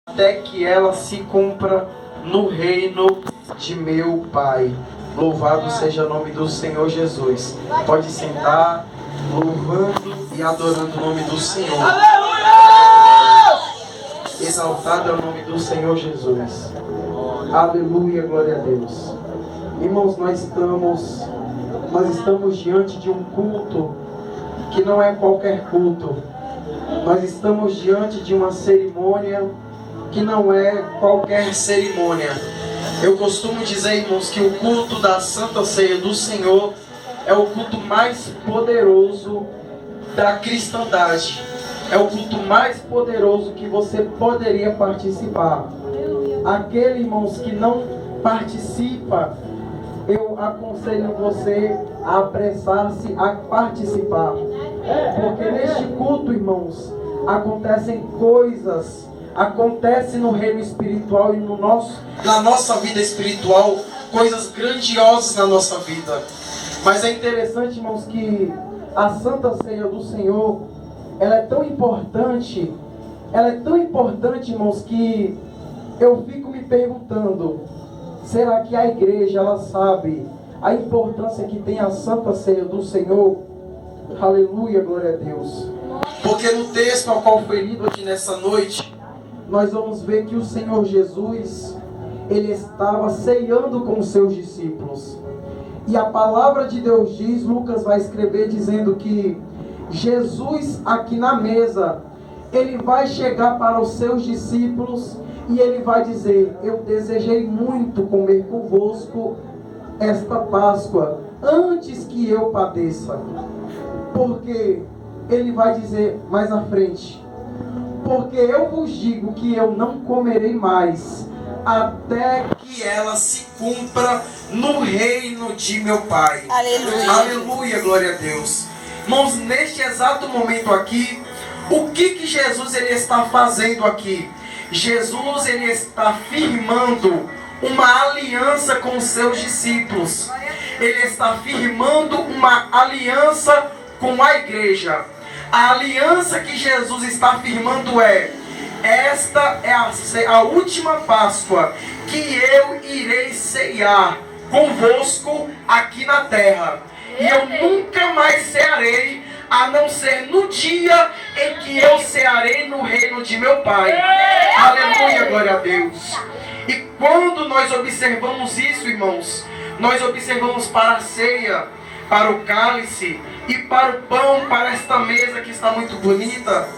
até que ela se cumpra no reino de meu Pai. Louvado seja o nome do Senhor Jesus. Pode sentar, louvando e adorando o nome do Senhor. Exaltado é o nome do Senhor Jesus. Aleluia, glória a Deus. Irmãos, nós estamos diante de um culto que não é qualquer culto. Nós estamos diante de uma cerimônia que não é qualquer cerimônia. Eu costumo dizer, irmãos, que o culto da Santa Ceia do Senhor é o culto mais poderoso da cristandade. É o culto mais poderoso que você poderia participar. Aquele, irmãos, que não participa, eu aconselho você a apressar-se a participar. Porque neste culto, irmãos, acontecem coisas, acontece no reino espiritual e na nossa vida espiritual, coisas grandiosas na nossa vida. Mas é interessante, irmãos, que a Santa Ceia do Senhor, ela é tão importante, irmãos, que eu fico me perguntando, será que a igreja, ela sabe a importância que tem a Santa Ceia do Senhor? Aleluia, glória a Deus. Porque no texto ao qual foi lido aqui nessa noite, nós vamos ver que o Senhor Jesus, ele estava ceando com os seus discípulos. E a palavra de Deus diz, Lucas vai escrever dizendo que Jesus aqui na mesa, ele vai chegar para os seus discípulos e ele vai dizer: eu desejei muito comer convosco esta Páscoa, antes que eu padeça. Porque ele vai dizer mais à frente: porque eu vos digo que eu não comerei mais, até que ela se cumpra no reino de meu Pai. Aleluia. Aleluia, glória a Deus. Irmãos, neste exato momento aqui, o que Jesus ele está fazendo aqui? Jesus ele está firmando uma aliança com os seus discípulos. Ele está firmando uma aliança com a igreja. A aliança que Jesus está firmando esta é a última Páscoa que eu irei ceiar convosco aqui na terra. E eu nunca mais cearei, a não ser no dia em que eu cearei no reino de meu Pai. Aleluia, glória a Deus. E quando nós observamos isso, irmãos, nós observamos para a ceia, para o cálice e para o pão, para esta mesa que está muito bonita,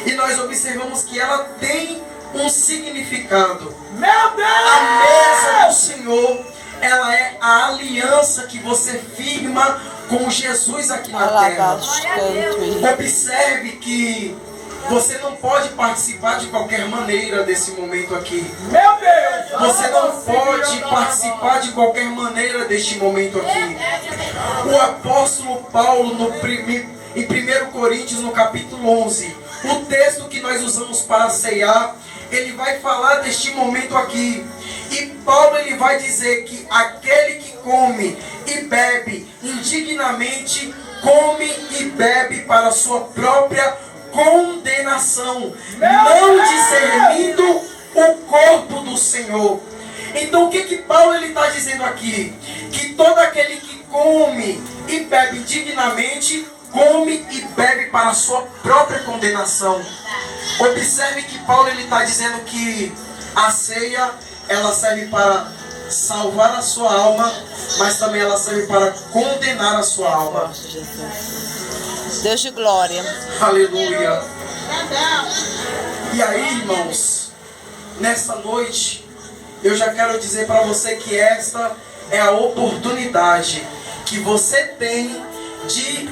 e nós observamos que ela tem um significado. Meu Deus! A mesa do Senhor, ela é a aliança que você firma com Jesus aqui na terra. Observe que você não pode participar de qualquer maneira desse momento aqui. Meu Deus! Você não pode participar de qualquer maneira deste momento aqui. O apóstolo Paulo, em 1 Coríntios, no capítulo 11, o texto que nós usamos para ceiar, ele vai falar deste momento aqui. E Paulo ele vai dizer que aquele que come e bebe indignamente, come e bebe para a sua própria condenação, não discernindo o corpo do Senhor. Então o que Paulo ele está dizendo aqui? Que todo aquele que come e bebe indignamente, come e bebe para a sua própria condenação. Observe que Paulo ele está dizendo que a ceia, ela serve para salvar a sua alma, mas também ela serve para condenar a sua alma. Deus de glória. Aleluia. E aí, irmãos, nessa noite, eu já quero dizer para você que esta é a oportunidade que você tem de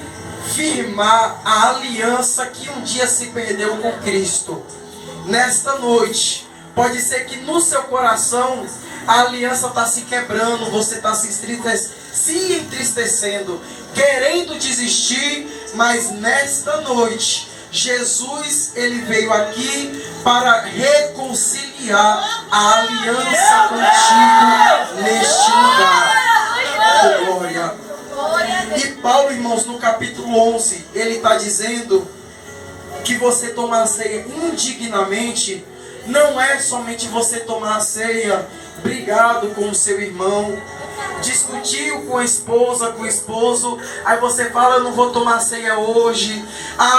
firmar a aliança que um dia se perdeu com Cristo. Nesta noite, pode ser que no seu coração a aliança está se quebrando, você está se entristecendo, querendo desistir, mas nesta noite, Jesus ele veio aqui para reconciliar a aliança contigo neste lugar. Oh, glória. E Paulo, irmãos, no capítulo 11, ele está dizendo que você tomar a ceia indignamente não é somente você tomar a ceia, brigado com o seu irmão, discutiu com a esposa, com o esposo, aí você fala, eu não vou tomar ceia hoje,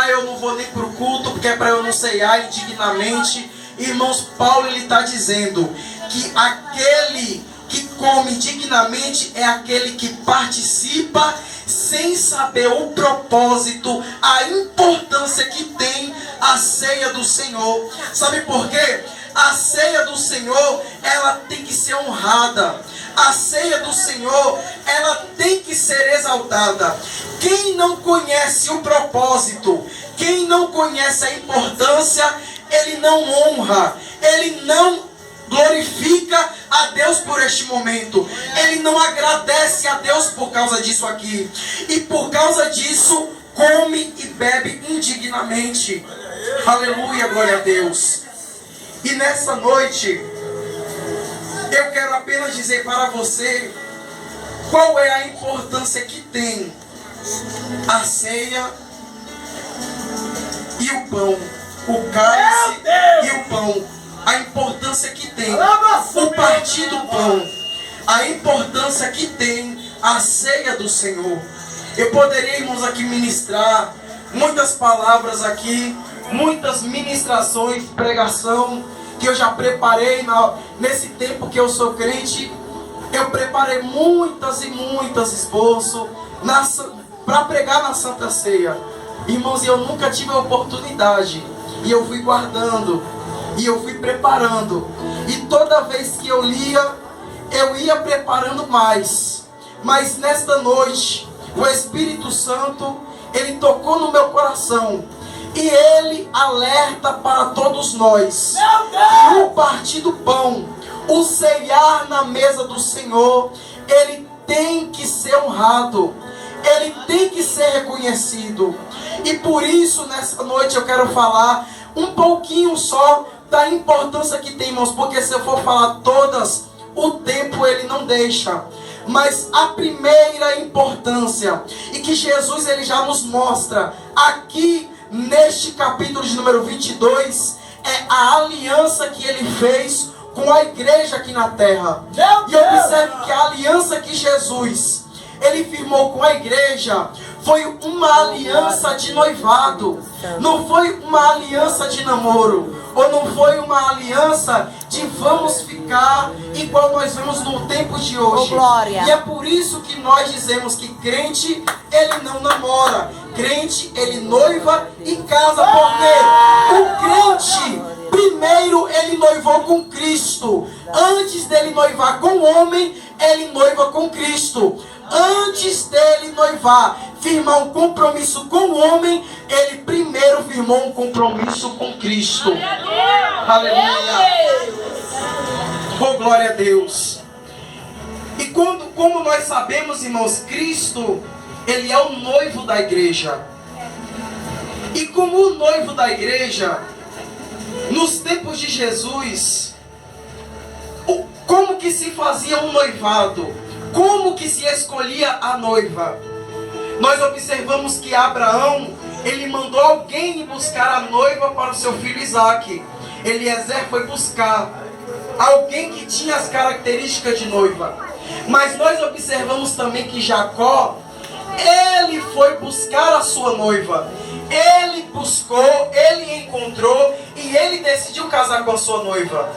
eu não vou nem para o culto, porque é para eu não ceiar indignamente. Irmãos, Paulo ele está dizendo que aquele que come dignamente é aquele que participa sem saber o propósito, a importância que tem a ceia do Senhor. Sabe por quê? A ceia do Senhor, ela tem que ser honrada. A ceia do Senhor, ela tem que ser exaltada. Quem não conhece o propósito, quem não conhece a importância, ele não honra, ele não glorifica a Deus por este momento. Ele não agradece a Deus por causa disso aqui. E por causa disso, come e bebe indignamente. Aleluia, glória a Deus. E nessa noite, eu quero apenas dizer para você qual é a importância que tem a ceia e o pão, o cálice e o pão. A importância que tem o partir do pão, a importância que tem a ceia do Senhor. Eu poderia, irmãos, aqui ministrar muitas palavras aqui, muitas ministrações, pregação, que eu já preparei nesse tempo que eu sou crente. Eu preparei muitas e muitas esforços para pregar na Santa Ceia. Irmãos, eu nunca tive a oportunidade, e eu fui guardando, e eu fui preparando. E toda vez que eu lia, eu ia preparando mais. Mas nesta noite, o Espírito Santo, ele tocou no meu coração. E ele alerta para todos nós que o partir do pão, o ceiar na mesa do Senhor, ele tem que ser honrado. Ele tem que ser reconhecido. E por isso, nessa noite, eu quero falar um pouquinho só da importância que tem, irmãos, porque se eu for falar todas, o tempo ele não deixa. Mas a primeira importância, e que Jesus ele já nos mostra aqui neste capítulo de número 22, é a aliança que ele fez com a igreja aqui na terra. E observe que a aliança que Jesus ele firmou com a igreja foi uma aliança de noivado, não foi uma aliança de namoro, ou não foi uma aliança de vamos ficar igual nós vemos no tempo de hoje. E é por isso que nós dizemos que crente ele não namora, crente ele noiva e casa, porque o crente primeiro ele noivou com Cristo. Antes dele noivar com o homem, ele noiva com Cristo. Antes dele noivar, firmar um compromisso com o homem, ele primeiro firmou um compromisso com Cristo. Aleluia. Oh, glória a Deus. E como nós sabemos, irmãos, Cristo, ele é o noivo da igreja. E como o noivo da igreja, nos tempos de Jesus, como que se fazia um noivado? Como que se escolhia a noiva? Nós observamos que Abraão, ele mandou alguém ir buscar a noiva para o seu filho Isaque. Eliezer foi buscar alguém que tinha as características de noiva. Mas nós observamos também que Jacó, ele foi buscar a sua noiva. Ele buscou, ele encontrou e ele decidiu casar com a sua noiva.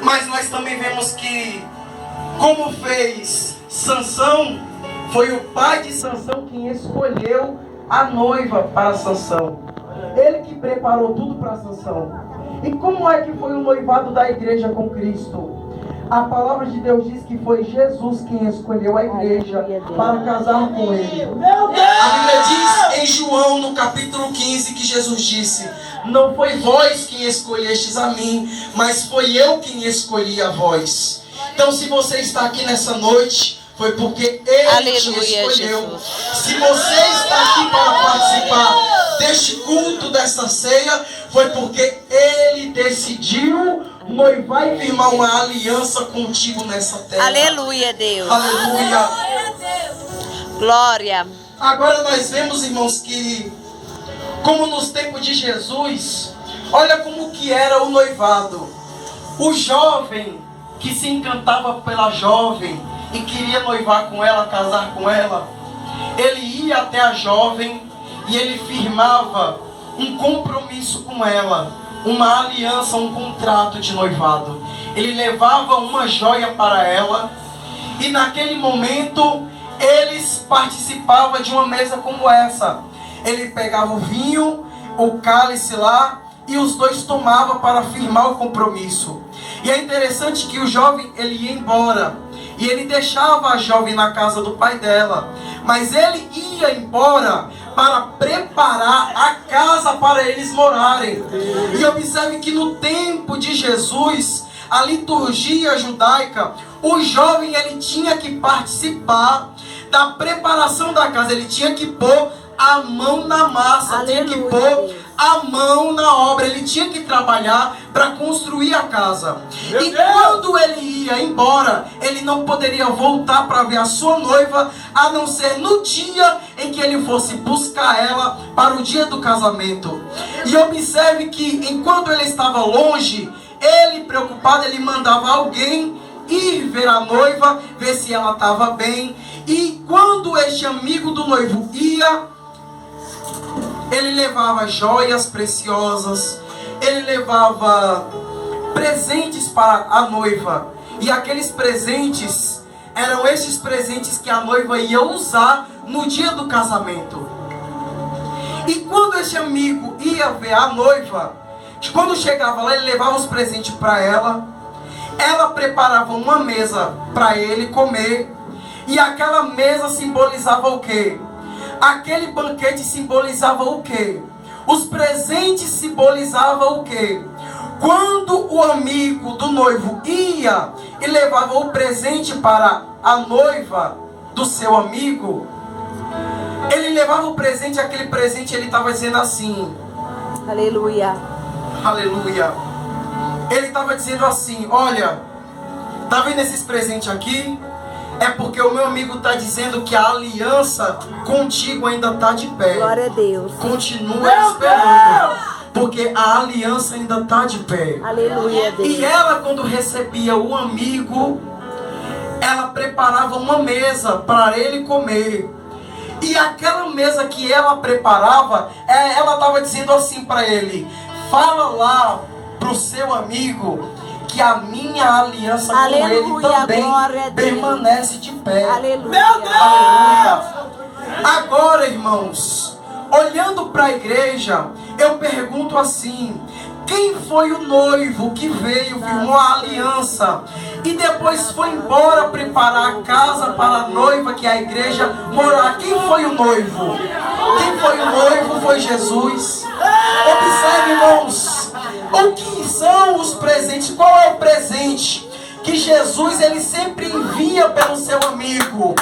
Mas nós também vemos que, como fez Sansão, foi o pai de Sansão quem escolheu a noiva para Sansão. Ele que preparou tudo para Sansão. E como é que foi o noivado da igreja com Cristo? A palavra de Deus diz que foi Jesus quem escolheu a igreja para casar com ele. A Bíblia diz em João, no capítulo 15, que Jesus disse: não foi vós quem escolhestes a mim, mas foi eu quem escolhi a vós. Então, se você está aqui nessa noite, foi porque Ele te escolheu. Jesus. Se você está aqui para participar deste culto, desta ceia, foi porque Ele decidiu noivar e firmar uma aliança contigo nessa terra. Aleluia, Deus. Aleluia. Glória. Agora nós vemos, irmãos, que como nos tempos de Jesus, Olha como que era o noivado. O jovem que se encantava pela jovem e queria noivar com ela, casar com ela, ele ia até a jovem e ele firmava um compromisso com ela, uma aliança, um contrato de noivado. Ele levava uma joia para ela e naquele momento eles participavam de uma mesa como essa. Ele pegava o vinho, o cálice lá, e os dois tomavam para firmar o compromisso. E é interessante que o jovem, ele ia embora, e ele deixava a jovem na casa do pai dela, mas ele ia embora para preparar a casa para eles morarem. E observe que no tempo de Jesus, a liturgia judaica, o jovem, ele tinha que participar da preparação da casa, ele tinha que pôr a mão na massa, Aleluia, tinha que pôr a mão na obra, ele tinha que trabalhar para construir a casa. E quando ele ia embora, ele não poderia voltar para ver a sua noiva, a não ser no dia em que ele fosse buscar ela para o dia do casamento. E observe que enquanto ele estava longe, ele preocupado, ele mandava alguém ir ver a noiva, ver se ela estava bem. E quando este amigo do noivo ia, ele levava joias preciosas, ele levava presentes para a noiva. E aqueles presentes eram esses presentes que a noiva ia usar no dia do casamento. E quando esse amigo ia ver a noiva, quando chegava lá, ele levava os presentes para ela. Ela preparava uma mesa para ele comer. E aquela mesa simbolizava o quê? Aquele banquete simbolizava o quê? Os presentes simbolizavam o quê? Quando o amigo do noivo ia e levava o presente para a noiva do seu amigo, ele levava o presente, aquele presente ele estava dizendo assim: Aleluia. Aleluia. Ele estava dizendo assim: olha, tá vendo esses presentes aqui? É porque o meu amigo está dizendo que a aliança contigo ainda está de pé. Glória a Deus. Continua esperando, porque a aliança ainda está de pé. Aleluia, Deus. E ela, quando recebia o amigo, ela preparava uma mesa para ele comer. E aquela mesa que ela preparava, ela estava dizendo assim para ele: fala lá pro seu amigo que a minha aliança com ele também permanece de pé. Aleluia. Meu Deus! Aleluia. Agora, irmãos, olhando para a igreja, eu pergunto assim: quem foi o noivo que veio, firmou a aliança e depois foi embora preparar a casa para a noiva, que é a igreja, morar? Quem foi o noivo? Quem foi o noivo? Foi Jesus. Observe, irmãos, o que são os presentes? Qual é o presente que Jesus ele sempre envia pelo seu amigo?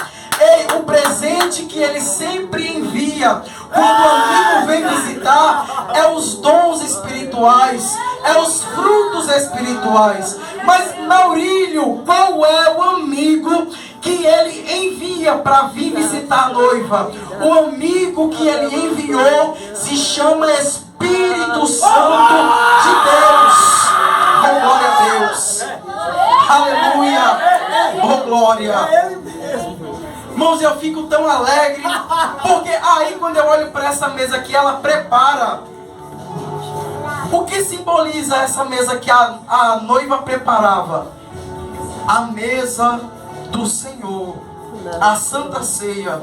O presente que ele sempre envia quando o amigo vem visitar é os dons espirituais, é os frutos espirituais. Mas Maurílio, qual é o amigo que ele envia para vir visitar a noiva? O amigo que ele enviou se chama Espírito Santo de Deus. Oh, glória a Deus. Aleluia. Oh, glória. Irmãos, eu fico tão alegre, porque aí quando eu olho para essa mesa que ela prepara, o que simboliza essa mesa que a noiva preparava? A mesa do Senhor, a Santa Ceia.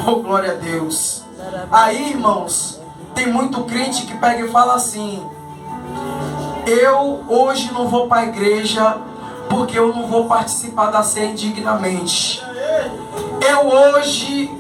Oh, glória a Deus. Aí, irmãos, tem muito crente que pega e fala assim: eu hoje não vou para a igreja porque eu não vou participar da ceia indignamente. Eu hoje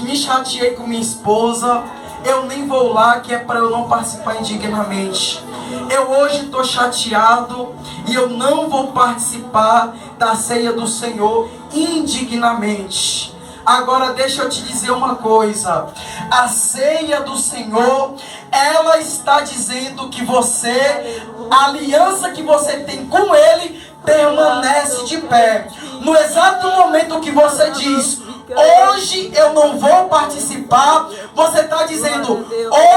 me chateei com minha esposa, eu nem vou lá, que é para eu não participar indignamente. Eu hoje estou chateado e eu não vou participar da ceia do Senhor indignamente. Agora deixa eu te dizer uma coisa: a ceia do Senhor, ela está dizendo que você, a aliança que você tem com Ele, permanece de pé. No exato momento que você diz: hoje eu não vou participar. Você está dizendo,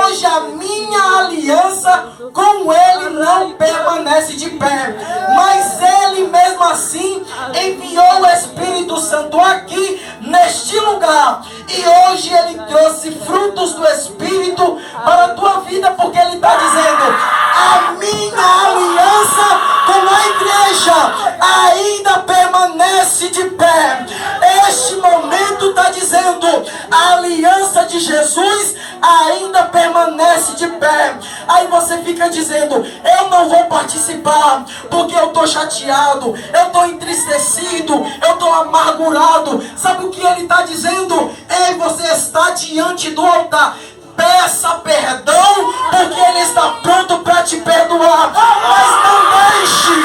hoje a minha aliança com Ele não permanece de pé. Mas Ele mesmo assim enviou o Espírito Santo aqui neste lugar. E hoje Ele trouxe frutos do Espírito para a tua vida, porque Ele está dizendo, a minha aliança com a igreja ainda permanece de pé. Este momento está dizendo, a aliança de Jesus ainda permanece de pé. Aí você fica dizendo, eu não vou participar porque eu estou chateado, eu estou entristecido, eu estou amargurado. Sabe o que ele está dizendo? Ei, você está diante do altar. Peça perdão, porque Ele está pronto para te perdoar. Mas não deixe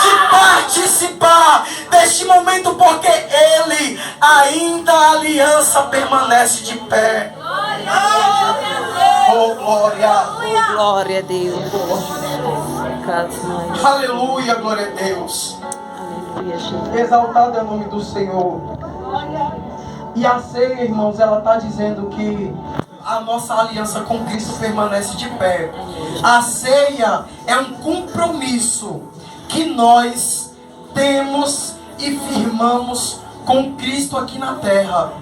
de participar deste momento, porque Ele ainda, a aliança permanece de pé. Oh, glória! Oh, glória a Deus. Aleluia, glória a Deus. Aleluia, Jesus. Exaltado é o nome do Senhor. E a ceia, irmãos, ela está dizendo que a nossa aliança com Cristo permanece de pé. A ceia é um compromisso que nós temos e firmamos com Cristo aqui na terra.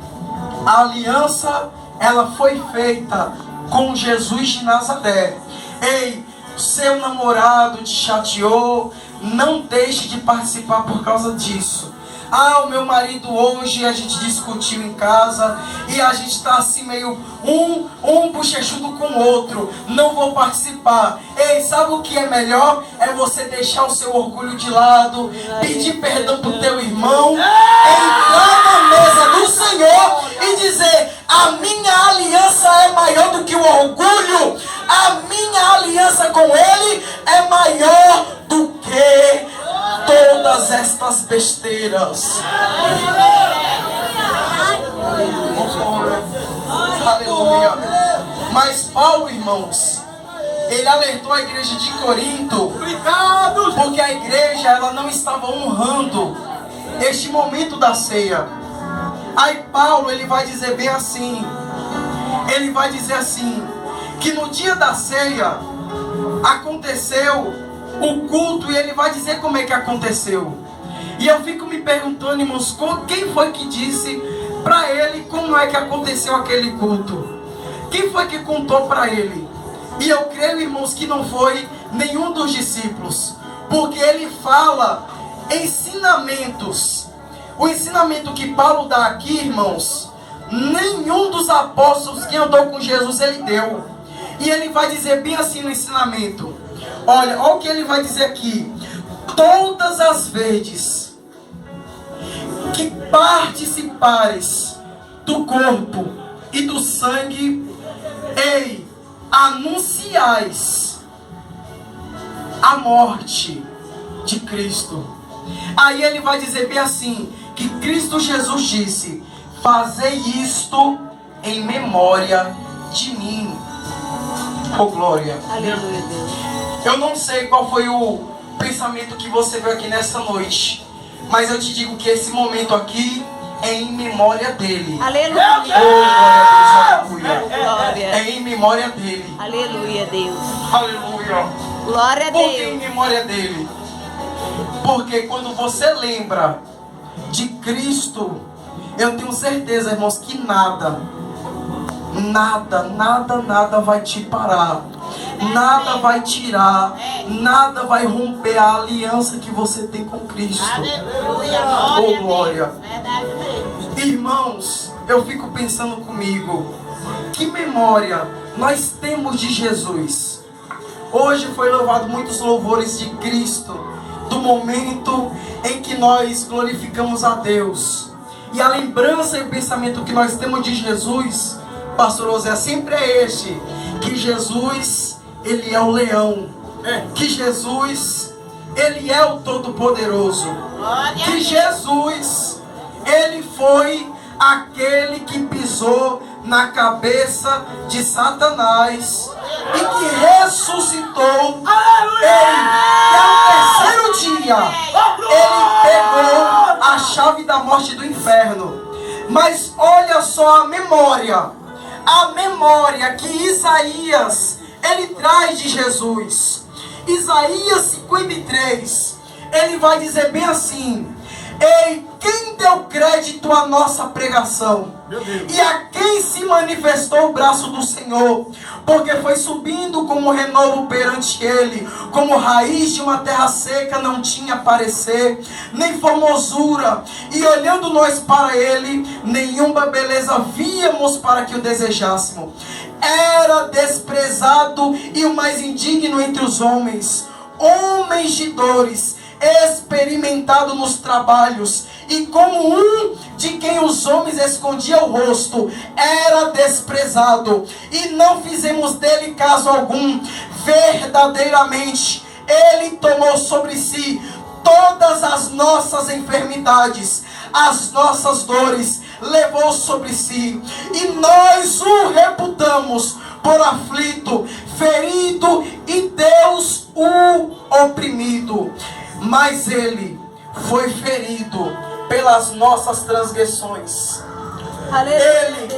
A aliança, ela foi feita com Jesus de Nazaré. Ei, seu namorado te chateou, não deixe de participar por causa disso. Ah, o meu marido hoje, a gente discutiu em casa e a gente está assim meio um bochechudo com o outro. Não vou participar. Ei, sabe o que é melhor? É você deixar o seu orgulho de lado, pedir perdão pro teu irmão, entrar na mesa do Senhor e dizer, a minha aliança é maior do que o orgulho. A minha aliança com Ele é maior do que todas estas besteiras. Aleluia. Mas Paulo, irmãos, ele alertou a igreja de Corinto, porque a igreja, ela não estava honrando este momento da ceia. Aí Paulo, ele vai dizer bem assim, ele vai dizer assim, que no dia da ceia aconteceu o culto, e ele vai dizer como é que aconteceu. E eu fico me perguntando, irmãos, quem foi que disse para ele como é que aconteceu aquele culto? Quem foi que contou para ele? E eu creio, irmãos, que não foi nenhum dos discípulos, porque ele fala ensinamentos. O ensinamento que Paulo dá aqui, irmãos, nenhum dos apóstolos que andou com Jesus ele deu. E ele vai dizer bem assim no ensinamento. Olha o que ele vai dizer aqui. Todas as vezes que participares do corpo e do sangue, ei, anunciais a morte de Cristo. Aí ele vai dizer bem assim, que Cristo Jesus disse, fazei isto em memória de mim. Oh, glória. Aleluia, Deus. Eu não sei qual foi o pensamento que você viu aqui nessa noite, mas eu te digo que esse momento aqui é em memória dele. Aleluia. Oh, glória a Deus, aleluia. Glória. É em memória dele. Aleluia, Deus. Aleluia. Glória a Por que em Deus. memória dele? Porque quando você lembra de Cristo, eu tenho certeza, irmãos, que nada vai te parar. Nada vai tirar, nada vai romper a aliança que você tem com Cristo. Oh, glória. Irmãos, eu fico pensando comigo, que memória nós temos de Jesus. Hoje foi louvado muitos louvores de Cristo, do momento em que nós glorificamos a Deus. E a lembrança e o pensamento que nós temos de Jesus, pastor José, sempre é este, que Jesus, ele é o leão, que Jesus, ele é o todo-poderoso, que Jesus, ele foi aquele que pisou na cabeça de Satanás e que ressuscitou. E ao terceiro dia ele pegou a chave da morte do inferno. Mas olha só a memória que Isaías, ele traz de Jesus. Isaías 53, ele vai dizer bem assim: ei, quem deu crédito à nossa pregação? E a quem se manifestou o braço do Senhor? Porque foi subindo como renovo perante ele, como raiz de uma terra seca não tinha parecer, nem formosura. E olhando nós para ele, nenhuma beleza víamos para que o desejássemos. Era desprezado e o mais indigno entre os homens, homens de dores, experimentado nos trabalhos, e como um de quem os homens escondiam o rosto, era desprezado, e não fizemos dele caso algum. Verdadeiramente ele tomou sobre si todas as nossas enfermidades, as nossas dores levou sobre si, e nós o reputamos por aflito, ferido, e Deus o oprimido. Mas ele foi ferido pelas nossas transgressões. Ele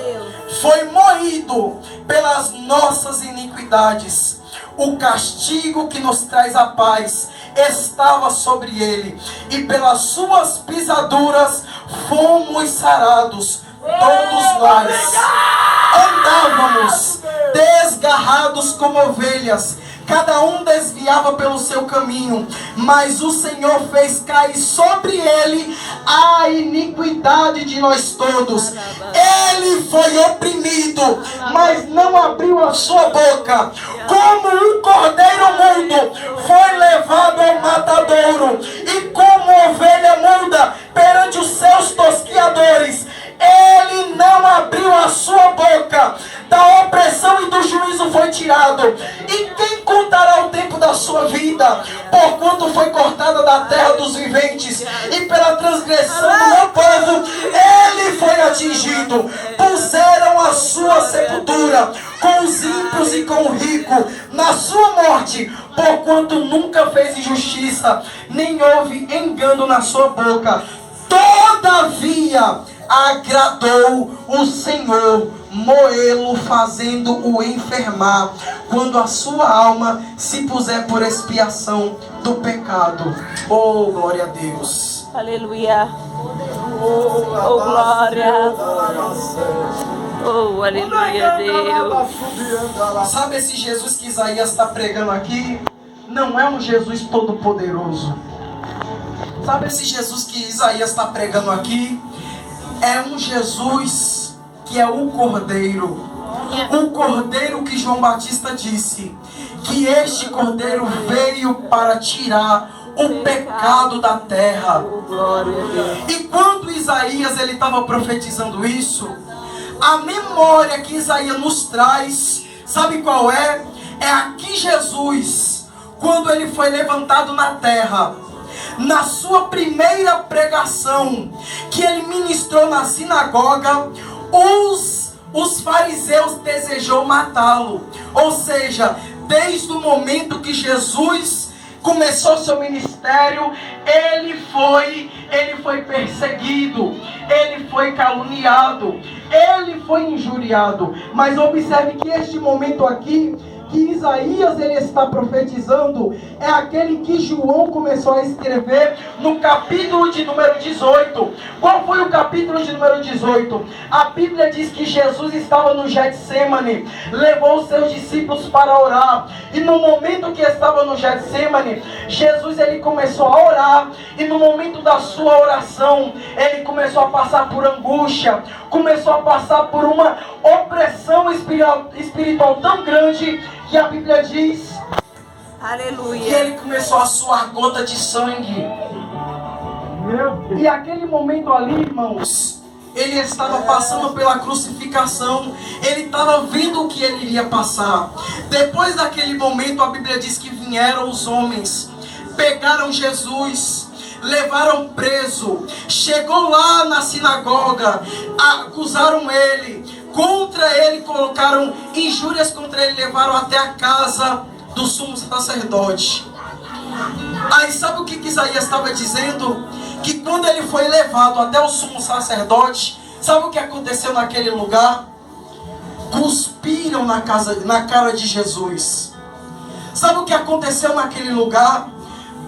foi moído pelas nossas iniquidades. O castigo que nos traz a paz estava sobre ele, e pelas suas pisaduras fomos sarados. Todos nós andávamos desgarrados como ovelhas, cada um desviava pelo seu caminho, mas o Senhor fez cair sobre ele a iniquidade de nós todos. Ele foi oprimido, mas não abriu a sua boca. Como um cordeiro mudo foi levado ao matadouro, e como ovelha muda perante os seus tosquiadores, ele não abriu a sua boca. Da opressão e do juízo foi tirado. E quem contará o tempo da sua vida? Porquanto foi cortada da terra dos viventes, e pela transgressão do meu povo ele foi atingido. Puseram a sua sepultura com os ímpios e com o rico na sua morte, porquanto nunca fez injustiça, nem houve engano na sua boca. Todavia agradou o Senhor moê-lo, fazendo-o enfermar, quando a sua alma se puser por expiação do pecado. Oh, glória a Deus. Aleluia. Oh, glória. Oh, aleluia, Deus. Sabe esse Jesus que Isaías está pregando aqui? Não é um Jesus todo poderoso. Sabe esse Jesus que Isaías está pregando aqui? É um Jesus que é o Cordeiro. O Cordeiro que João Batista disse que este Cordeiro veio para tirar o pecado da terra. E quando Isaías ele estava profetizando isso, a memória que Isaías nos traz, sabe qual é? É aqui Jesus, quando ele foi levantado na terra, na sua primeira pregação que ele ministrou na sinagoga, os fariseus desejou matá-lo. Ou seja, desde o momento que Jesus começou seu ministério, ele foi perseguido, ele foi caluniado, ele foi injuriado. Mas observe que este momento aqui que Isaías ele está profetizando é aquele que João começou a escrever no capítulo de número 18. Qual foi o capítulo de número 18? A Bíblia diz que Jesus estava no Getsemane, levou os seus discípulos para orar, e no momento que estava no Getsemane, Jesus ele começou a orar, e no momento da sua oração, ele começou a passar por angústia, começou a passar por uma opressão espiritual tão grande, que a Bíblia diz, aleluia, que ele começou a suar gota de sangue. E aquele momento ali, irmãos, ele estava passando pela crucificação, ele estava vendo o que ele iria passar. Depois daquele momento, a Bíblia diz que vieram os homens, pegaram Jesus, levaram preso, chegou lá na sinagoga, acusaram ele, contra ele colocaram injúrias contra ele, levaram até a casa do sumo sacerdote. Aí sabe o que Isaías estava dizendo? Que quando ele foi levado até o sumo sacerdote, Sabe o que aconteceu naquele lugar? Cuspiram na cara de Jesus. Sabe o que aconteceu naquele lugar?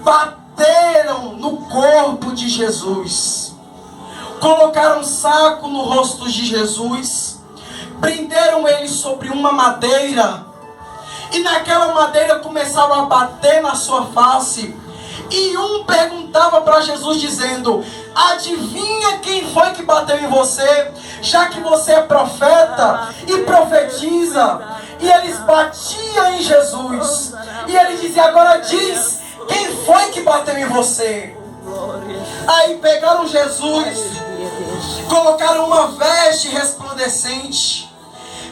Bateram no corpo de Jesus. Colocaram um saco no rosto de Jesus. Prenderam ele sobre uma madeira. E naquela madeira começaram a bater na sua face. E um perguntava para Jesus dizendo: adivinha quem foi que bateu em você? Já que você é profeta e profetiza. E eles batiam em Jesus. E ele dizia: agora diz, quem foi que bateu em você? Aí pegaram Jesus, colocaram uma veste resplandecente.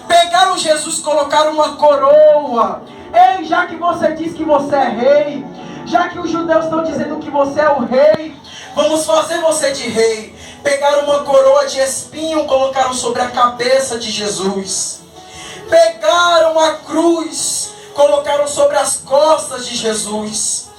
Pegaram Jesus, colocaram uma coroa. Ei, já que você diz que você é rei, já que os judeus estão dizendo que você é o rei, vamos fazer você de rei. Pegaram uma coroa de espinho, colocaram sobre a cabeça de Jesus. Pegaram a cruz, colocaram sobre as costas de Jesus.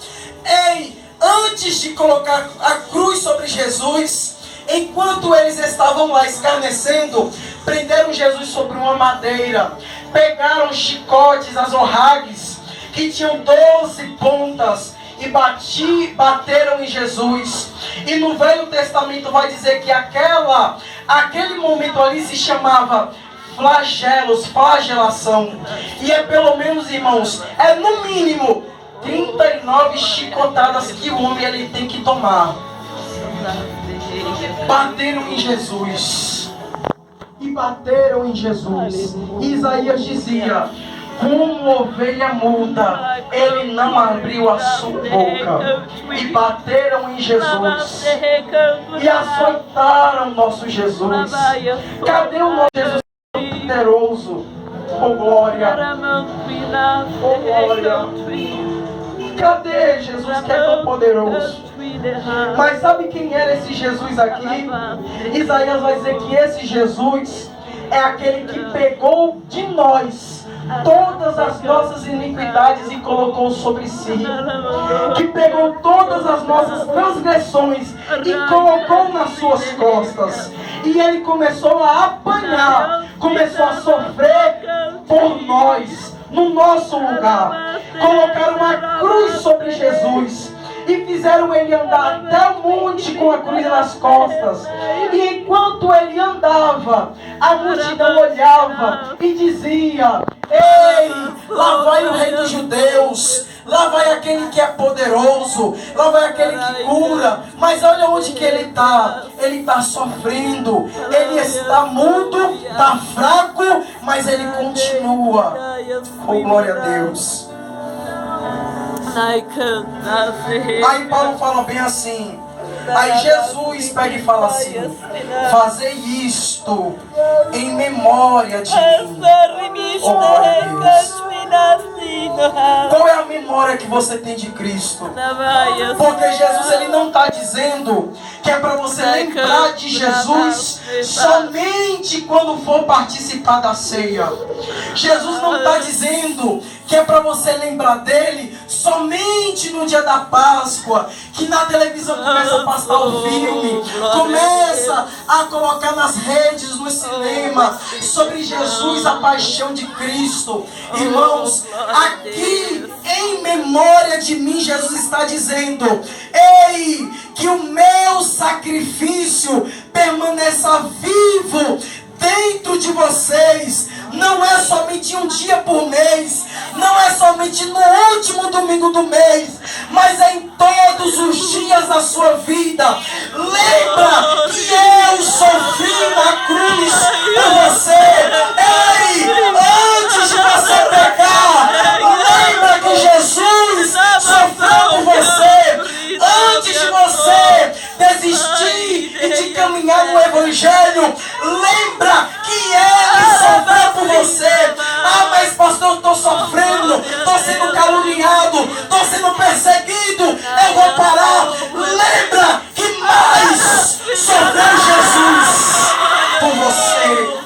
Ei, antes de colocar a cruz sobre Jesus, enquanto eles estavam lá escarnecendo, prenderam Jesus sobre uma madeira. Pegaram chicotes, azorragues, que tinham 12 pontas, e bateram em Jesus. E no Velho Testamento vai dizer que aquele momento ali se chamava flagelos, flagelação. E é pelo menos, irmãos, é no mínimo 39 chicotadas que o homem ele tem que tomar. Bateram em Jesus. E bateram em Jesus. Isaías dizia: como ovelha muda, ele não abriu a sua boca. E bateram em Jesus. E açoitaram nosso Jesus. Cadê o nosso Jesus poderoso? Oh glória! Oh glória! Cadê Jesus que é tão poderoso? Mas sabe quem era esse Jesus aqui? Isaías vai dizer que esse Jesus é aquele que pegou de nós todas as nossas iniquidades e colocou sobre si. Que pegou todas as nossas transgressões e colocou nas suas costas. E ele começou a apanhar, começou a sofrer por nós, no nosso lugar. Colocaram uma cruz sobre Jesus e fizeram ele andar até o monte com a cruz nas costas. E enquanto ele andava, a multidão olhava e dizia: ei, lá vai o rei dos judeus, lá vai aquele que é poderoso, lá vai aquele que cura. Mas olha onde que ele está sofrendo, ele está mudo, está fraco, mas ele continua. Oh glória a Deus. Aí Paulo fala bem assim. Aí Jesus pega e fala assim: fazei isto em memória de mim. Oh glória a Deus. Qual é a memória que você tem de Cristo? Porque Jesus ele não está dizendo que é para você lembrar de Jesus somente quando for participar da ceia. Jesus não está dizendo que é para você lembrar dele somente no dia da Páscoa, que na televisão começa a passar o filme, começa a colocar nas redes, no cinema, sobre Jesus, a paixão de Cristo. Irmãos, aqui em memória de mim, Jesus está dizendo: ei, que o meu sacrifício permaneça vivo dentro de vocês. Não é somente um dia por mês, não é somente no último domingo do mês, mas é em todos os dias da sua vida. Lembra que eu sofri na cruz por você. Ei, antes de você pecar, lembra que Jesus sofreu por você. Antes de você desistir e de caminhar no Evangelho, lembra que Ele sofreu por você. Ah, mas pastor, eu estou sofrendo, estou sendo caluniado, estou sendo perseguido, eu vou parar. Lembra que mais sofreu Jesus por você.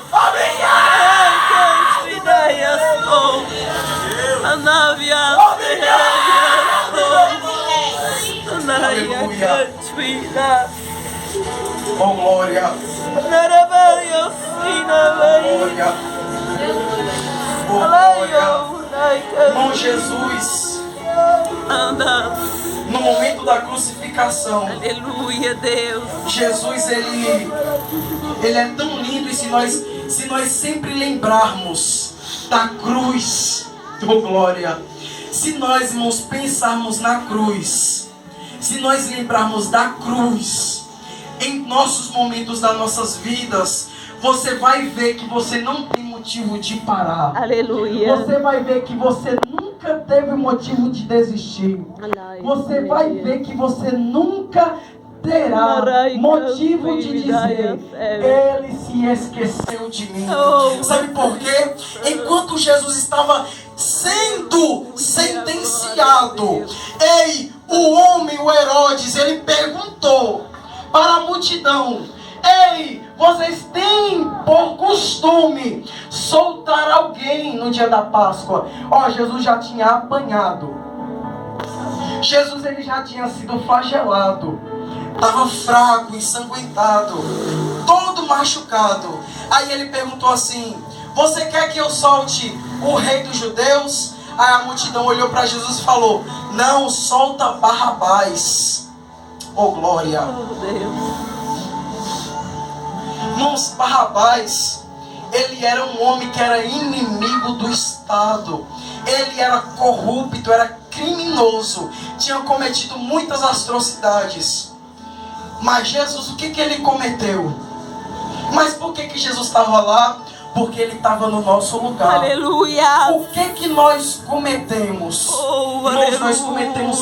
Oh, glória. Narabaio, Sinabai. Glória. Oh, glória. Irmão Jesus, Anda. no momento da crucificação, Aleluia, Deus. Jesus, ele é tão lindo. E se nós sempre lembrarmos da cruz, oh glória, se nós, irmãos, pensarmos na cruz, se nós lembrarmos da cruz em nossos momentos das nossas vidas, você vai ver que você não tem motivo de parar. Aleluia. Você vai ver que você nunca teve motivo de desistir. Você vai ver que você nunca terá motivo de dizer: ele se esqueceu de mim. Sabe por quê? Enquanto Jesus estava sendo sentenciado, o homem, o Herodes, ele perguntou para a multidão: ei, vocês têm por costume soltar alguém no dia da Páscoa? Jesus já tinha apanhado. Jesus, ele já tinha sido flagelado. Estava fraco, ensanguentado, todo machucado. Aí ele perguntou assim: você quer que eu solte o rei dos judeus? Aí a multidão olhou para Jesus e falou: não, solta Barrabás. Oh, glória. Oh, Deus. Irmãos, Barrabás, ele era um homem que era inimigo do Estado. Ele era corrupto, era criminoso, tinha cometido muitas atrocidades. Mas Jesus, o que ele cometeu? Mas por que Jesus estava lá? Porque ele estava no nosso lugar. Aleluia. O que nós cometemos? Nós cometemos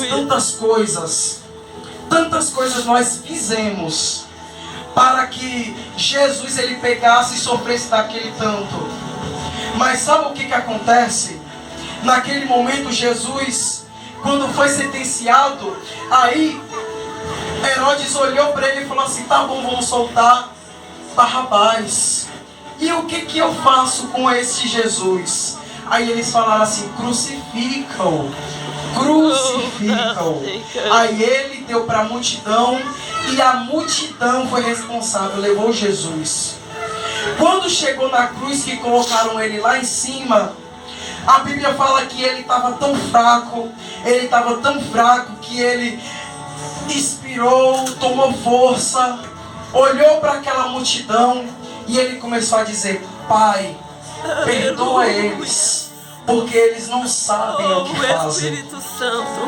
tantas coisas nós fizemos para que Jesus ele pegasse e sofresse daquele tanto. Mas sabe o que acontece? Naquele momento Jesus, quando foi sentenciado, aí Herodes olhou para ele e falou assim: tá bom, vamos soltar Barrabás. E o que eu faço com esse Jesus? Aí eles falaram assim: crucificam. Aí ele deu para a multidão, e a multidão foi responsável, levou Jesus. Quando chegou na cruz, que colocaram ele lá em cima, a Bíblia fala que ele estava tão fraco, que ele expirou, tomou força, olhou para aquela multidão e ele começou a dizer: Pai, perdoa eles, porque eles não sabem o que fazem. Espírito Santo.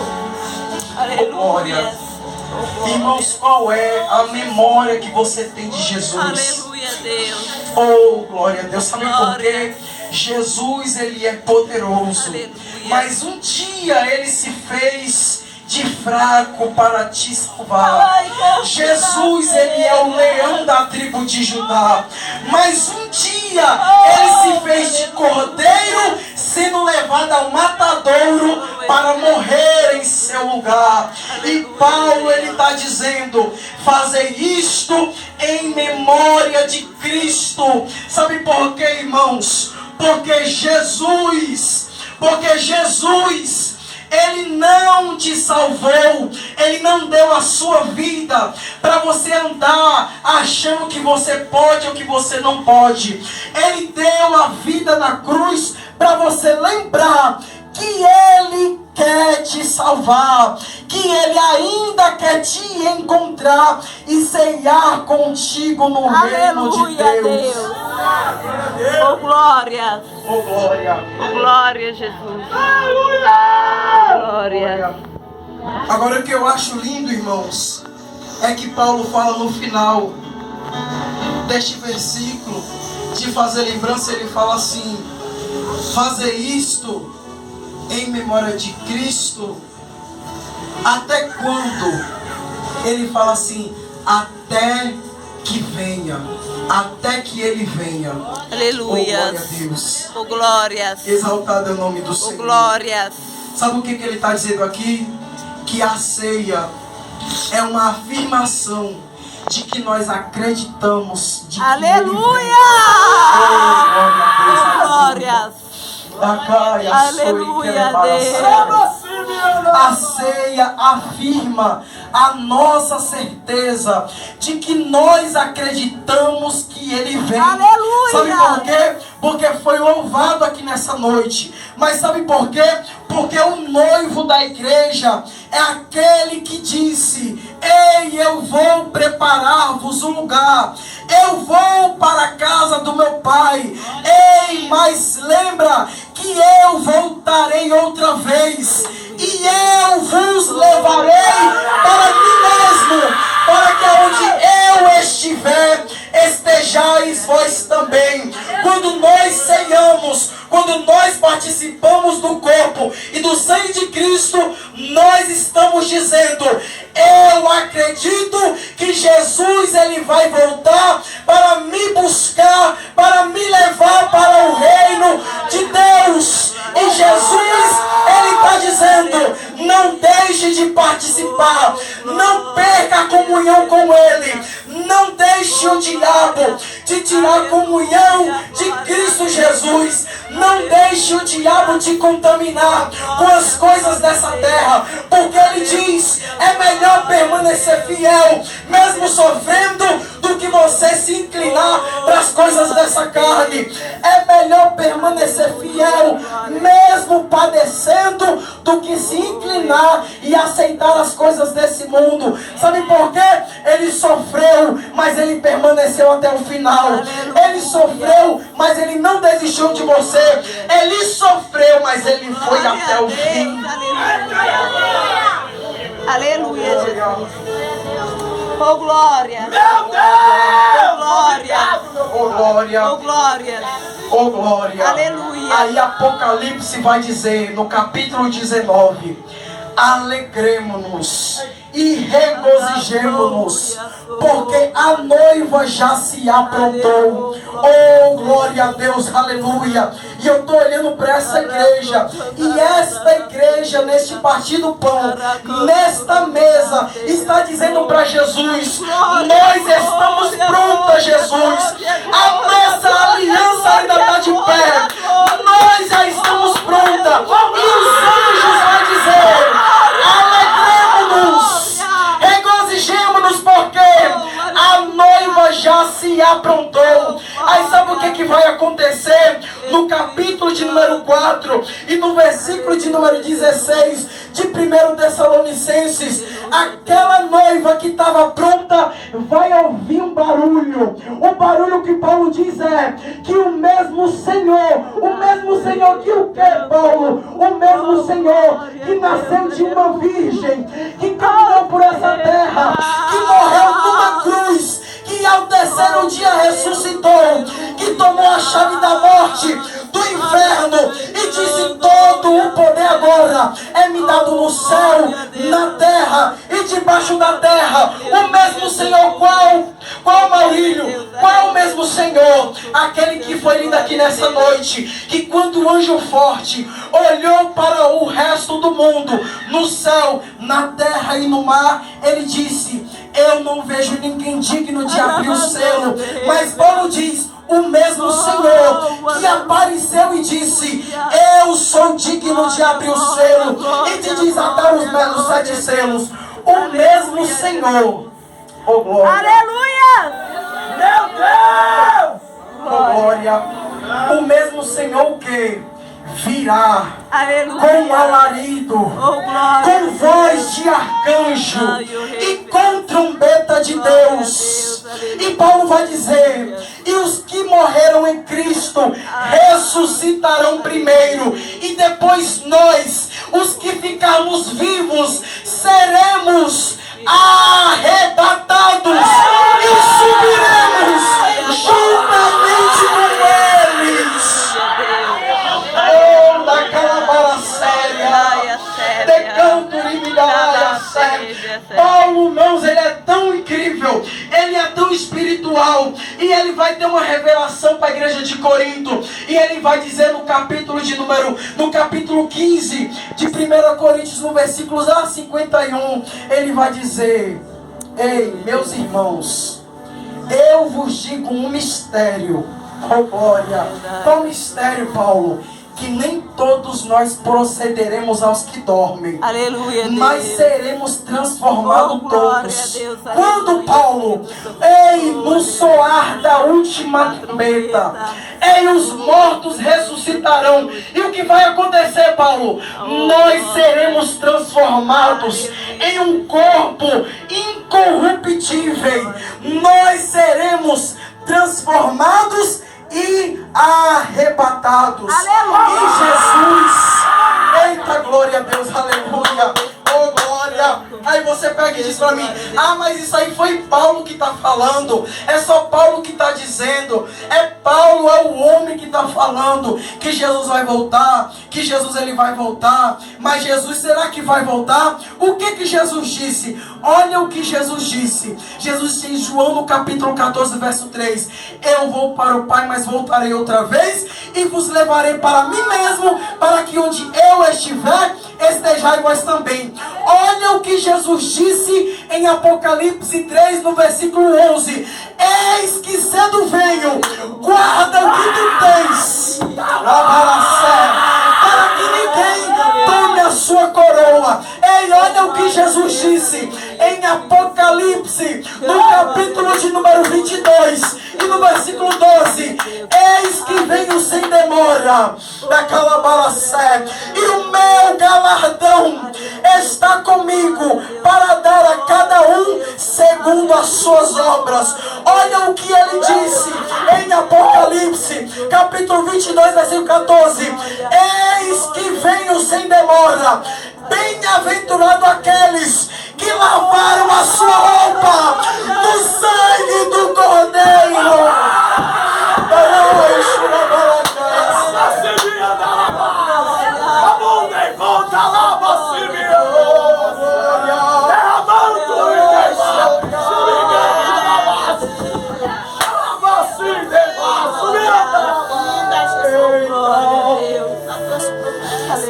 Aleluia. Irmãos, qual é a memória que você tem de Jesus? Aleluia, Deus. Oh, glória a Deus. Sabe por quê? Jesus, ele é poderoso. Aleluia. Mas um dia ele se fez de fraco para te salvar. Jesus, ele é o leão da tribo de Judá. Mas um dia ele se fez de cordeiro, sendo levado ao matadouro para morrer em seu lugar. E Paulo, ele está dizendo: fazei isto em memória de Cristo. Sabe por quê, irmãos? Porque Jesus, ele não te salvou, ele não deu a sua vida para você andar achando que você pode ou que você não pode. Ele deu a vida na cruz para você lembrar que ele quer te salvar, que ele ainda quer te encontrar e ceiar contigo no reino de Deus. Oh, glória. Oh, glória. Oh, glória, Jesus. Glória. Agora, o que eu acho lindo, irmãos, é que Paulo fala no final deste versículo de fazer lembrança. Ele fala assim: fazer isto em memória de Cristo. Até quando? Ele fala assim: até que venha, até que ele venha. Aleluia. Oh, glória a Deus. Oh, glória. Exaltado é o nome do Senhor. Oh, glória. Sabe o que ele está dizendo aqui? Que a ceia é uma afirmação de que nós acreditamos de que aleluia. Oh, glória a Deus. Aleluia, Deus. A ceia afirma a nossa certeza de que nós acreditamos que Ele vem. Aleluia! Sabe por quê? Porque foi louvado aqui nessa noite. Mas sabe por quê? Porque o noivo da igreja é aquele que disse: ei, eu vou preparar-vos um lugar. Eu vou para a casa do meu pai. Ei, mas lembra que eu voltarei outra vez. E eu vos levarei para mim mesmo, para que onde eu estiver, estejais vós também. Quando nós ceiamos, quando nós participamos do corpo e do sangue de Cristo, nós estamos dizendo: eu acredito que Jesus ele vai voltar para me buscar, para me levar para o reino de Deus. E Jesus, ele está dizendo: não deixe de participar, não perca a comunhão com Ele, não deixe o diabo de tirar a comunhão de Cristo Jesus, não deixe o diabo te contaminar com as coisas dessa terra, porque Ele diz: é melhor permanecer fiel, mesmo sofrendo, do que você se inclinar para as coisas dessa carne. É melhor permanecer fiel, mesmo padecendo, do que se inclinar e aceitar as coisas desse mundo. Sabe por quê? Ele sofreu, mas ele permaneceu até o final. Ele sofreu, mas ele não desistiu de você. Ele sofreu, mas ele foi até o fim. Aleluia, Jesus. Oh, glória. Meu Deus! Oh, glória. Oh, glória! Oh, glória. Oh, glória! Aleluia. Aí Apocalipse vai dizer, no capítulo 19: alegremo-nos e regozijemo-nos, porque a noiva já se aprontou. Oh, glória a Deus, aleluia. E eu estou olhando para essa igreja, e esta igreja, neste partir do pão, nesta mesa, está dizendo para Jesus: nós estamos prontas, Jesus. A nossa aliança ainda está de pé. Nós já estamos prontas. E os anjos vão dizer: alegremos-nos, regozijemo-nos, porque a noiva já se aprontou. Aí sabe o que vai acontecer? No capítulo de número 4 e no versículo de número 16 de 1 Tessalonicenses, aquela noiva que estava pronta vai ouvir um barulho. O barulho que Paulo diz é que o mesmo Senhor que o que, Paulo? O mesmo Senhor que nasceu de uma virgem, que caminhou por essa terra, que morreu numa cruz, que ao terceiro dia ressuscitou, que tomou a chave da morte, do inferno, e disse: todo o poder agora é me dado no céu, na terra e debaixo da terra. O mesmo Senhor, qual Maurílio? Qual o mesmo Senhor? Aquele que foi lindo aqui nessa noite, que quando o anjo forte olhou para o resto do mundo, no céu, na terra e no mar, ele disse: eu não vejo ninguém digno de abrir o selo. Mas Paulo diz: o mesmo Senhor que apareceu e disse: eu sou digno de abrir o selo e de desatar os 7 selos. O mesmo Senhor. Oh, glória. Aleluia. Meu Deus! Oh, glória. O mesmo Senhor que virá com alarido, com voz de arcanjo e com trombeta de Deus. E Paulo vai dizer: e os que morreram em Cristo ressuscitarão primeiro, e depois nós, os que ficarmos vivos, seremos arrebatados e subiremos juntamente com eles. Oh, da calabara séria, decanto libidaraia séria. Paulo, irmãos, ele é tão incrível, ele é tão espiritual, e ele vai ter uma revelação para a igreja de Corinto, e ele vai dizer no capítulo 15 de 1 Coríntios, no versículo 51, ele vai dizer: ei, meus irmãos, eu vos digo um mistério. Oh, glória. Qual mistério, Paulo? que nem todos nós procederemos aos que dormem. Aleluia, Deus. Mas seremos transformados Oh, glória todos. a Deus, Quando aleluia. Paulo, no soar da última trombeta, os mortos ressuscitarão. E o que vai acontecer, Paulo? Nós seremos transformados em um corpo incorruptível. Nós seremos transformados e arrebatados. Aleluia. Em Jesus. Eita, glória a Deus, aleluia. Oh, glória. Aí você pega e diz para mim: ah, mas isso aí foi Paulo que está falando. É só Paulo que está dizendo. Paulo é o homem que está falando que Jesus vai voltar, que Jesus ele vai voltar. Mas Jesus, será que vai voltar? O que Jesus disse? Olha o que Jesus disse. Jesus disse em João no capítulo 14, verso 3: eu vou para o Pai, mas voltarei outra vez e vos levarei para mim mesmo, para que onde eu estiver, estejais vós também. Olha o que Jesus disse em Apocalipse 3, no versículo 11: eis que cedo venho, guarda o que tu tens, para que ninguém tome a sua coroa. Ei, olha o que Jesus disse em Apocalipse, no capítulo de número 22 e no versículo 12: eis que venho sem demora, da Calabalacé, e o meu galardão está comigo, para dar a cada um segundo as suas obras. Olha o que ele disse em Apocalipse, capítulo 22, versículo 14: eis que venho sem demora. Bem-aventurado aqueles que lavaram a sua roupa no sangue do Cordeiro.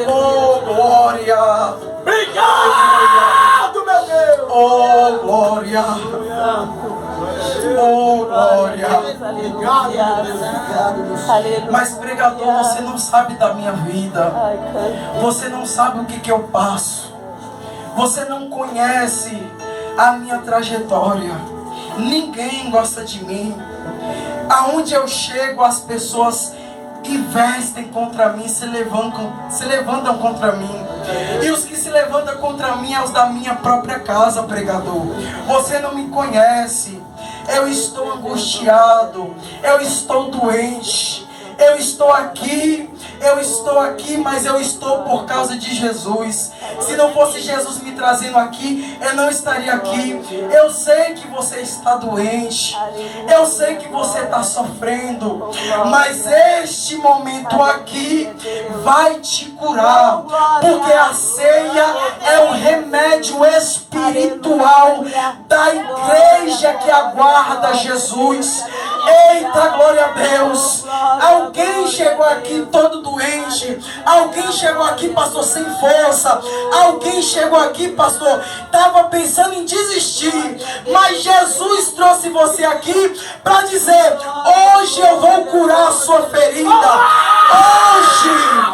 Oh, glória! Obrigado, meu Deus! Oh, glória! Oh, glória! Mas, pregador, você não sabe da minha vida. Você não sabe o que eu passo. Você não conhece a minha trajetória. Ninguém gosta de mim. Aonde eu chego, as pessoas investem contra mim, se levantam contra mim. E os que se levantam contra mim é os da minha própria casa, pregador. Você não me conhece. Eu estou angustiado, eu estou doente, eu estou aqui, mas eu estou por causa de Jesus. Se não fosse Jesus me trazendo aqui, eu não estaria aqui. Eu sei que você está doente, eu sei que você está sofrendo, mas este momento aqui vai te curar, porque a ceia é o remédio espiritual da igreja que aguarda Jesus. Eita, glória a Deus! Alguém chegou aqui todo doente. Alguém chegou aqui, pastor, sem força. Alguém chegou aqui, pastor, estava pensando em desistir. Mas Jesus trouxe você aqui para dizer: hoje eu vou curar a sua ferida. Hoje,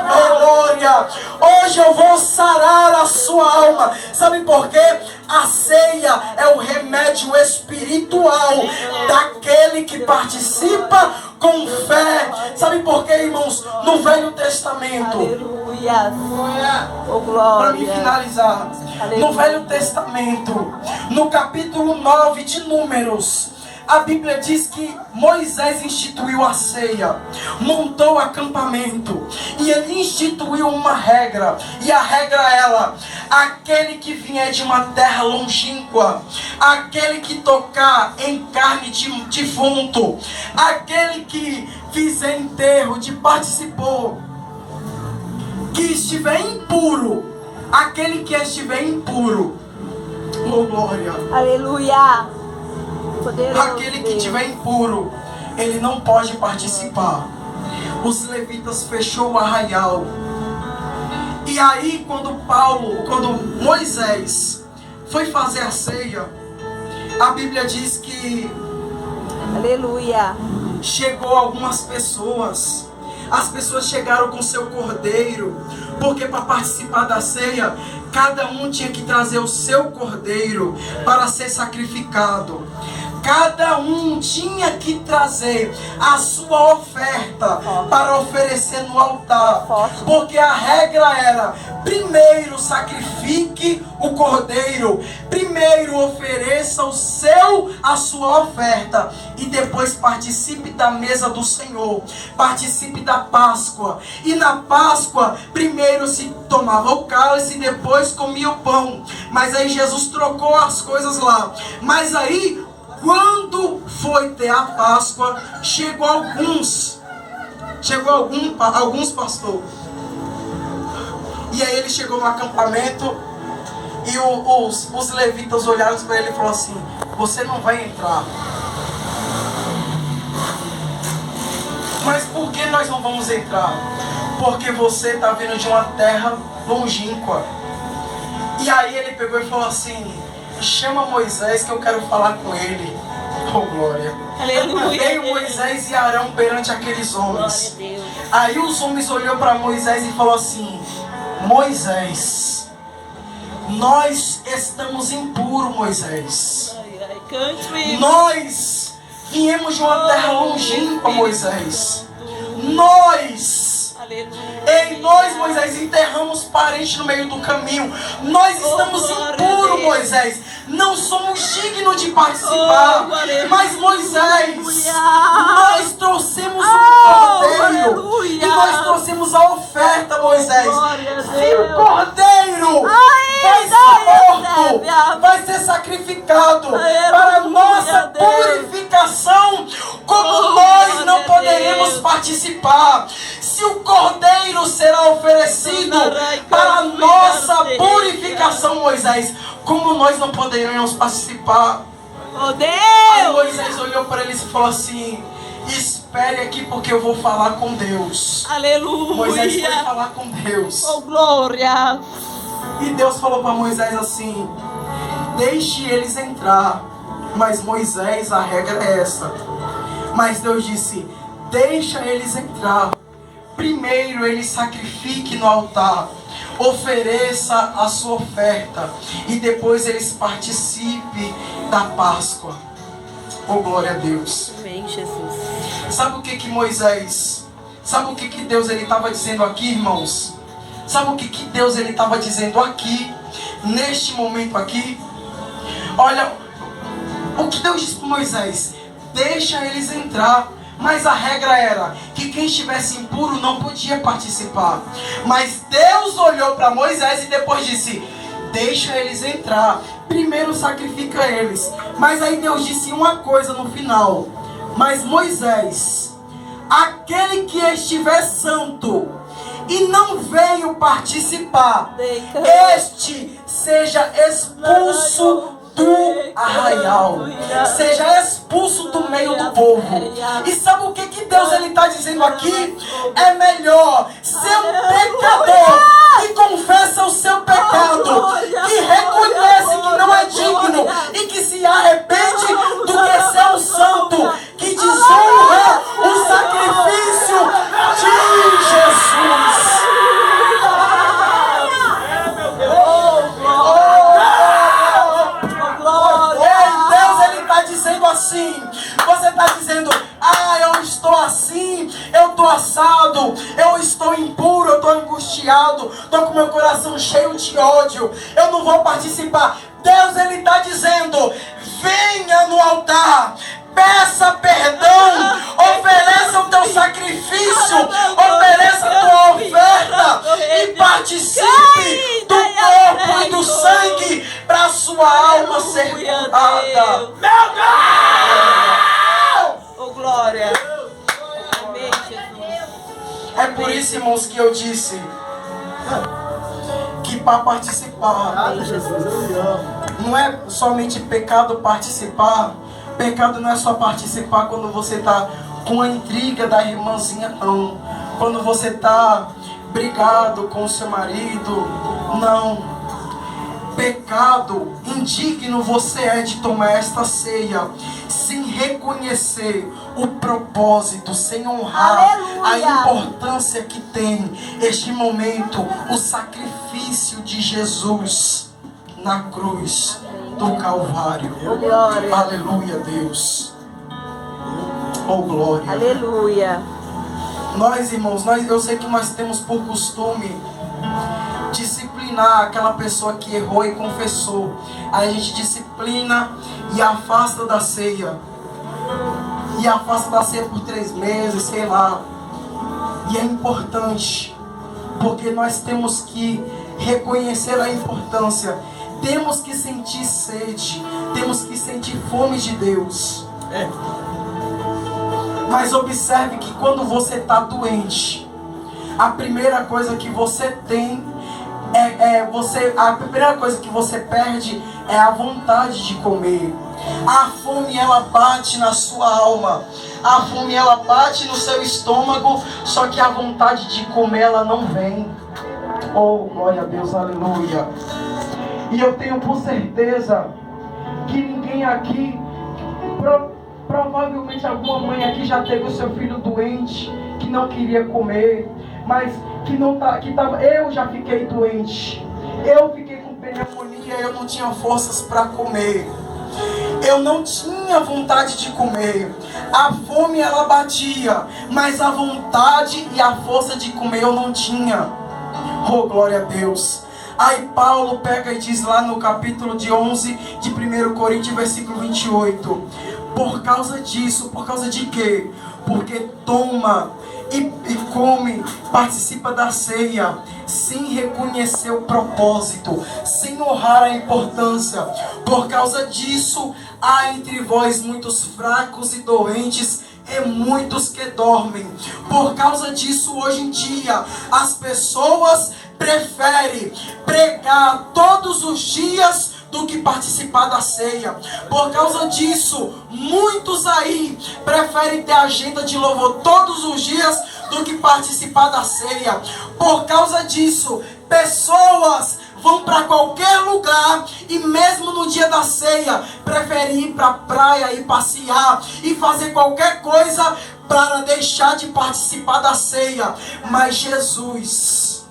oh glória, hoje eu vou sarar a sua alma. Sabe por quê? A ceia é o remédio espiritual daquele que participa com fé. Sabe por quê, irmãos? No Velho Testamento, para me finalizar, no Velho Testamento, no capítulo 9 de Números, a Bíblia diz que Moisés instituiu a ceia, montou acampamento, e ele instituiu uma regra. E a regra é ela: aquele que vier de uma terra longínqua, aquele que tocar em carne de defunto, aquele que fizer enterro, de participou, que estiver impuro, aquele que estiver impuro, oh glória, aleluia, aquele que estiver impuro, ele não pode participar. Os levitas fechou o arraial. E aí quando Moisés foi fazer a ceia, a Bíblia diz que aleluia, chegou algumas pessoas. As pessoas chegaram com seu cordeiro, porque para participar da ceia, cada um tinha que trazer o seu cordeiro para ser sacrificado. Cada um tinha que trazer a sua oferta para oferecer no altar. Porque a regra era: primeiro sacrifique o cordeiro, primeiro ofereça a sua oferta, e depois participe da mesa do Senhor, participe da Páscoa. E na Páscoa, primeiro se tomava o cálice e depois comia o pão. Mas aí Jesus trocou as coisas lá. Mas aí, quando foi ter a Páscoa, chegou alguns pastores. E aí ele chegou no acampamento e os levitas olharam para ele e falaram assim: você não vai entrar. Mas por que nós não vamos entrar? Porque você está vindo de uma terra longínqua. E aí ele pegou e falou assim: chama Moisés que eu quero falar com ele. Oh, glória. Aleluia. Veio Moisés e Arão perante aqueles homens. Aí os homens olharam para Moisés e falaram assim: Moisés, nós estamos impuros, Moisés. Nós viemos de uma terra longínqua, Moisés. Em nós, Moisés, enterramos parentes no meio do caminho. Nós estamos impuros, Moisés. Não somos dignos de participar. Mas, Moisés, nós trouxemos o cordeiro. E nós trouxemos a oferta, Moisés. Se o cordeiro vai ser morto, vai ser sacrificado para a nossa purificação, como nós não poderemos participar. Se o cordeiro será oferecido para a nossa purificação, Moisés, como nós não poderemos participar? Oh, Deus! Aí Moisés olhou para eles e falou assim: espere aqui porque eu vou falar com Deus. Aleluia! Moisés foi falar com Deus. Oh, glória! E Deus falou para Moisés assim: deixe eles entrar. Mas Moisés, a regra é essa. Mas Deus disse: deixa eles entrar. Primeiro ele sacrifique no altar, ofereça a sua oferta, e depois eles participem da Páscoa. Oh, glória a Deus. Amém, Jesus. Sabe o que Moisés, sabe o que Deus estava dizendo aqui, irmãos? Sabe o que Deus estava dizendo aqui, neste momento aqui? Olha, o que Deus disse para Moisés: deixa eles entrar. Mas a regra era que quem estivesse impuro não podia participar. Mas Deus olhou para Moisés e depois disse: deixa eles entrar. Primeiro sacrifica eles. Mas aí Deus disse uma coisa no final: mas Moisés, aquele que estiver santo e não veio participar, este seja expulso do arraial, seja expulso do meio do povo. E sabe o que Deus está dizendo aqui? É melhor ser um pecador que confessa o seu pecado, que reconhece que não é digno e que se arrepende, do que ser um santo que desonra o sacrifício de Jesus. Dizendo assim, você está dizendo: ah, eu estou assim, eu estou assado, eu estou impuro, eu estou angustiado, estou com meu coração cheio de ódio, eu não vou participar. Deus está dizendo: venha no altar, peça perdão, ofereça o teu sacrifício, ofereça a tua oferta e participe do corpo e do sangue para a sua alma ser curada. Meu Deus! Oh, glória! Amém, Jesus. É por isso, irmãos, que eu disse que para participar não é somente pecado participar. Pecado não é só participar quando você está com a intriga da irmãzinha, não. Quando você está brigado com o seu marido, não. pecado indigno você é de tomar esta ceia sem reconhecer o propósito, sem honrar a importância que tem este momento, o sacrifício de Jesus na cruz do Calvário. Oh, glória. Aleluia, Deus. Oh, glória. Aleluia. Nós, irmãos, eu sei que nós temos por costume disciplinar aquela pessoa que errou e confessou. Aí a gente disciplina e afasta da ceia. E afasta da ceia por 3 meses, sei lá. E é importante, porque nós temos que reconhecer a importância. Temos que sentir sede, temos que sentir fome de Deus. Mas observe que quando você está doente, a primeira coisa que você tem a primeira coisa que você perde é a vontade de comer. A fome, ela bate na sua alma. A fome, ela bate no seu estômago, só que a vontade de comer, ela não vem. Oh, glória a Deus, aleluia. E eu tenho por certeza que ninguém aqui, provavelmente alguma mãe aqui já teve o seu filho doente, que não queria comer, mas eu já fiquei doente. Eu fiquei com pneumonia, eu não tinha forças para comer. Eu não tinha vontade de comer. A fome, ela batia, mas a vontade e a força de comer eu não tinha. Oh, glória a Deus. Aí Paulo pega e diz lá no capítulo de 11 de 1 Coríntios, versículo 28. Por causa disso, por causa de quê? Porque toma e come, participa da ceia, sem reconhecer o propósito, sem honrar a importância. Por causa disso, há entre vós muitos fracos e doentes, e muitos que dormem. Por causa disso, hoje em dia, as pessoas preferem pregar todos os dias do que participar da ceia. Por causa disso, muitos aí preferem ter agenda de louvor todos os dias do que participar da ceia. Por causa disso, pessoas vão para qualquer lugar e mesmo no dia da ceia preferem ir para a praia e passear e fazer qualquer coisa para deixar de participar da ceia. Mas Jesus,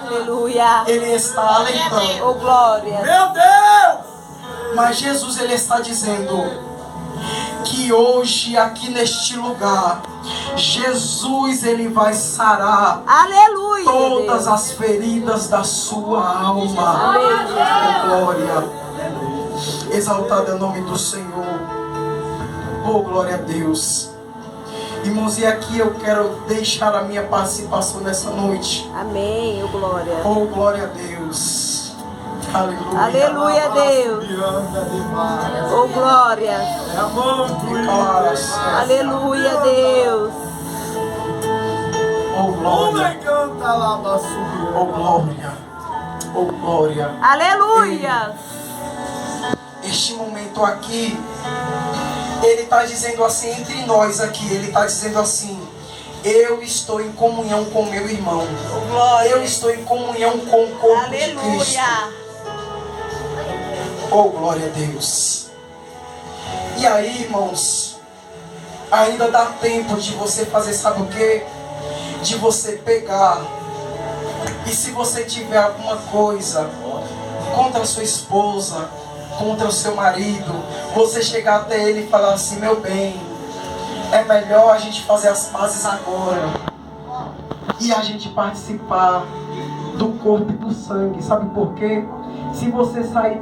aleluia, Ele está alertando. Oh, glória. Meu Deus! Mas Jesus, Ele está dizendo que hoje, aqui neste lugar, Jesus, Ele vai sarar, aleluia, todas Deus, as feridas da sua alma. Aleluia. Oh, glória. Exaltado é o nome do Senhor. Oh, glória a Deus. Irmãos, e aqui eu quero deixar a minha participação nessa noite. Amém, oh, glória. Oh, glória a Deus. Aleluia. Aleluia, Deus. Oh, glória. Aleluia, Deus. Oh, glória. Oh, glória. Oh, glória. Aleluia. Este momento aqui, Ele está dizendo assim, entre nós aqui, Ele está dizendo assim: eu estou em comunhão com meu irmão. Oh, glória. Eu estou em comunhão com o corpo de Cristo. Aleluia. Oh, glória a Deus. E aí, irmãos, ainda dá tempo de você fazer, sabe o quê? De você pegar. E se você tiver alguma coisa contra a sua esposa, contra o seu marido, você chegar até ele e falar assim: meu bem, é melhor a gente fazer as pazes agora e a gente participar do corpo e do sangue. Sabe por quê? Se você sair